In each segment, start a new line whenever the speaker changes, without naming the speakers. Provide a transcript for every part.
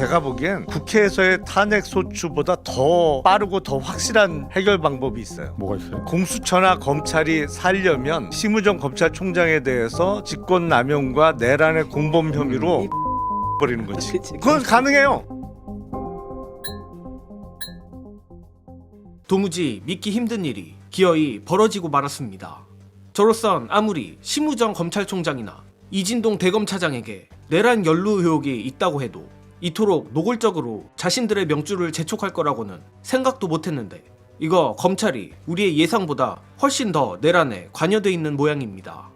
제가 보기엔 국회에서의 탄핵 소추보다 더 빠르고 더 확실한 해결 방법이 있어요.
뭐가 있어요?
공수처나 검찰이 살려면 심우정 검찰총장에 대해서 직권남용과 내란의 공범 혐의로 버리는 거지. 그건 가능해요.
도무지 믿기 힘든 일이 기어이 벌어지고 말았습니다. 저로선 아무리 심우정 검찰총장이나 이진동 대검차장에게 내란 연루 의혹이 있다고 해도 이토록 노골적으로 자신들의 명주를 재촉할 거라고는 생각도 못했는데, 이거 검찰이 우리의 예상보다 훨씬 더 내란에 관여돼 있는 모양입니다.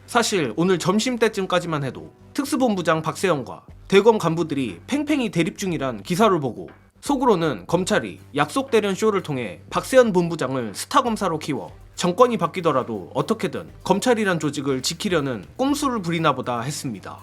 사실 오늘 점심때쯤까지만 해도 특수본부장 박세영과 대검 간부들이 팽팽히 대립 중이란 기사를 보고 속으로는 검찰이 약속 대련 쇼를 통해 박세현 본부장을 스타 검사로 키워 정권이 바뀌더라도 어떻게든 검찰이란 조직을 지키려는 꼼수를 부리나 보다 했습니다.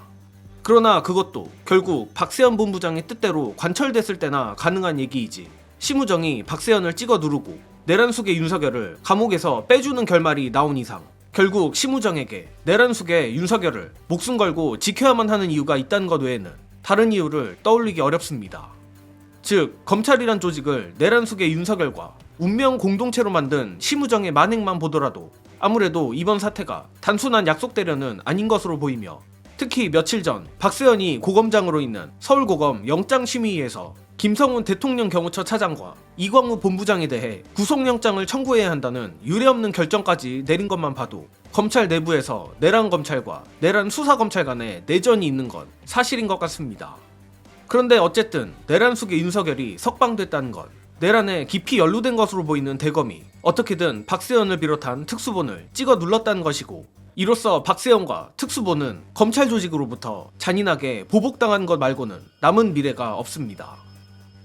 그러나 그것도 결국 박세현 본부장의 뜻대로 관철됐을 때나 가능한 얘기이지, 심우정이 박세현을 찍어 누르고 내란 속의 윤석열을 감옥에서 빼주는 결말이 나온 이상 결국 심우정에게 내란 속의 윤석열을 목숨 걸고 지켜야만 하는 이유가 있다는 것 외에는 다른 이유를 떠올리기 어렵습니다. 즉, 검찰이란 조직을 내란 속의 윤석열과 운명 공동체로 만든 심우정의 만행만 보더라도 아무래도 이번 사태가 단순한 약속 대련은 아닌 것으로 보이며, 특히 며칠 전 박세현이 고검장으로 있는 서울고검 영장심의위에서 김성훈 대통령 경호처 차장과 이광우 본부장에 대해 구속영장을 청구해야 한다는 유례없는 결정까지 내린 것만 봐도 검찰 내부에서 내란 검찰과 내란 수사검찰 간의 내전이 있는 건 사실인 것 같습니다. 그런데 어쨌든 내란 속의 윤석열이 석방됐다는 건 내란에 깊이 연루된 것으로 보이는 대검이 어떻게든 박세현을 비롯한 특수본을 찍어 눌렀다는 것이고, 이로써 박세현과 특수본은 검찰 조직으로부터 잔인하게 보복당한 것 말고는 남은 미래가 없습니다.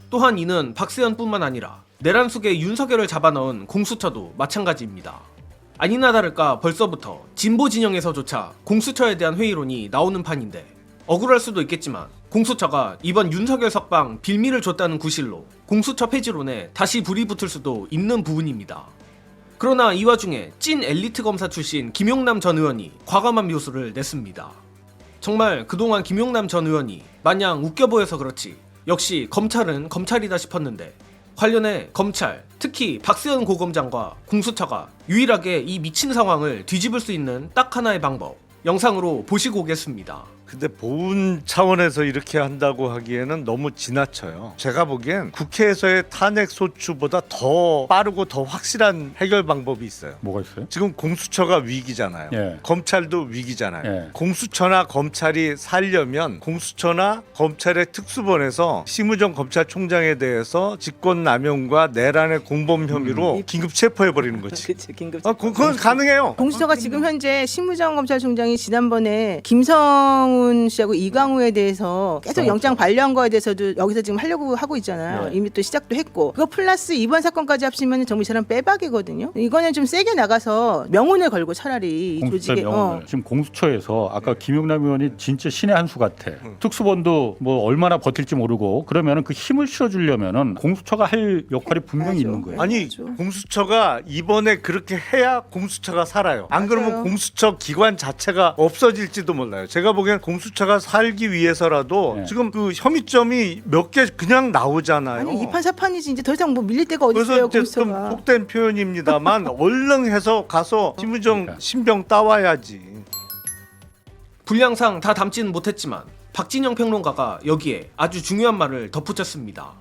또한 이는 박세현뿐만 아니라 내란 속에 윤석열을 잡아넣은 공수처도 마찬가지입니다. 아니나 다를까 벌써부터 진보 진영에서조차 공수처에 대한 회의론이 나오는 판인데, 억울할 수도 있겠지만 공수처가 이번 윤석열 석방 빌미를 줬다는 구실로 공수처 폐지론에 다시 불이 붙을 수도 있는 부분입니다. 그러나 이 와중에 찐 엘리트 검사 출신 김용남 전 의원이 과감한 묘수를 냈습니다. 정말 그동안 김용남 전 의원이 마냥 웃겨 보여서 그렇지 역시 검찰은 검찰이다 싶었는데, 관련해 검찰, 특히 박세현 고검장과 공수처가 유일하게 이 미친 상황을 뒤집을 수 있는 딱 하나의 방법, 영상으로 보시고 오겠습니다.
근데 보훈 차원에서 이렇게 한다고 하기에는 너무 지나쳐요. 제가 보기엔 국회에서의 탄핵 소추보다 더 빠르고 더 확실한 해결 방법이 있어요.
뭐가 있어요?
지금 공수처가 위기잖아요.
예.
검찰도 위기잖아요.
예.
공수처나 검찰이 살려면 공수처나 검찰의 특수본에서 심우정 검찰총장에 대해서 직권남용과 내란의 공범 혐의로 긴급 체포해버리는 거지.
그치, 긴급.
그건 가능해요.
공수처가 지금 현재 심우정 검찰총장이 지난번에 김성훈 씨하고 이광우에 대해서 계속 영장 발려한 거에 대해서도 여기서 지금 하려고 하고 있잖아요.
네.
이미 또 시작도 했고, 그거 플러스 이번 사건까지 합치면 정말 이 사람 빼박이거든요. 이거는 좀 세게 나가서 명운을 걸고 차라리 이
공수처
조직에
명언을. 지금 공수처에서 아까 김용남 의원이 진짜 신의 한 수 같아. 특수본도 뭐 얼마나 버틸지 모르고 그러면은 그 힘을 실어주려면은 공수처가 할 역할이 분명히
맞아.
있는 거예요.
아니
맞아.
공수처가 이번에 그렇게 해야 공수처가 살아요. 안 그러면
맞아요.
공수처 기관 자체가 없어질지도 몰라요. 제가 보기엔 공수처가 살기 위해서라도
네.
지금 그 혐의점이 몇 개 그냥 나오잖아요.
아니 이판 사판이지 이제 더 이상 뭐 밀릴 데가 어디
그래서
있어요
이제 좀
공수처가.
속된 표현입니다만 얼른 해서 가서 심우정
그러니까.
신병 따와야지.
분량상 다 담지는 못했지만 박진영 평론가가 여기에 아주 중요한 말을 덧붙였습니다.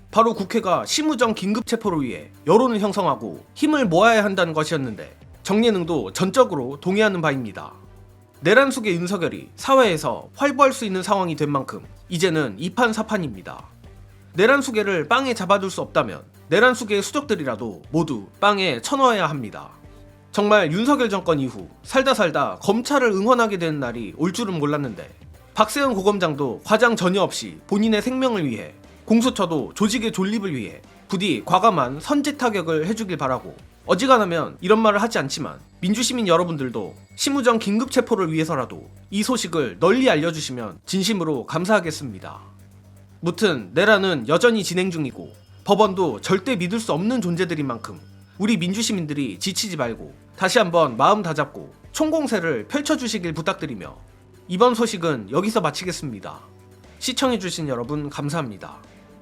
바로 국회가 심우정 긴급체포를 위해 여론을 형성하고 힘을 모아야 한다는 것이었는데, 정예능도 전적으로 동의하는 바입니다. 내란 속의 윤석열이 사회에서 활보할 수 있는 상황이 된 만큼 이제는 이판사판입니다. 내란 수계를 빵에 잡아둘 수 없다면 내란 수계의 수적들이라도 모두 빵에 쳐넣어야 합니다. 정말 윤석열 정권 이후 살다 검찰을 응원하게 되는 날이 올 줄은 몰랐는데, 박세현 고검장도 과장 전혀 없이 본인의 생명을 위해, 공수처도 조직의 존립을 위해 부디 과감한 선제 타격을 해주길 바라고, 어지간하면 이런 말을 하지 않지만 민주시민 여러분들도 심우정 긴급체포를 위해서라도 이 소식을 널리 알려주시면 진심으로 감사하겠습니다. 무튼 내란은 여전히 진행 중이고 법원도 절대 믿을 수 없는 존재들인 만큼 우리 민주시민들이 지치지 말고 다시 한번 마음 다잡고 총공세를 펼쳐주시길 부탁드리며 이번 소식은 여기서 마치겠습니다. 시청해주신 여러분 감사합니다.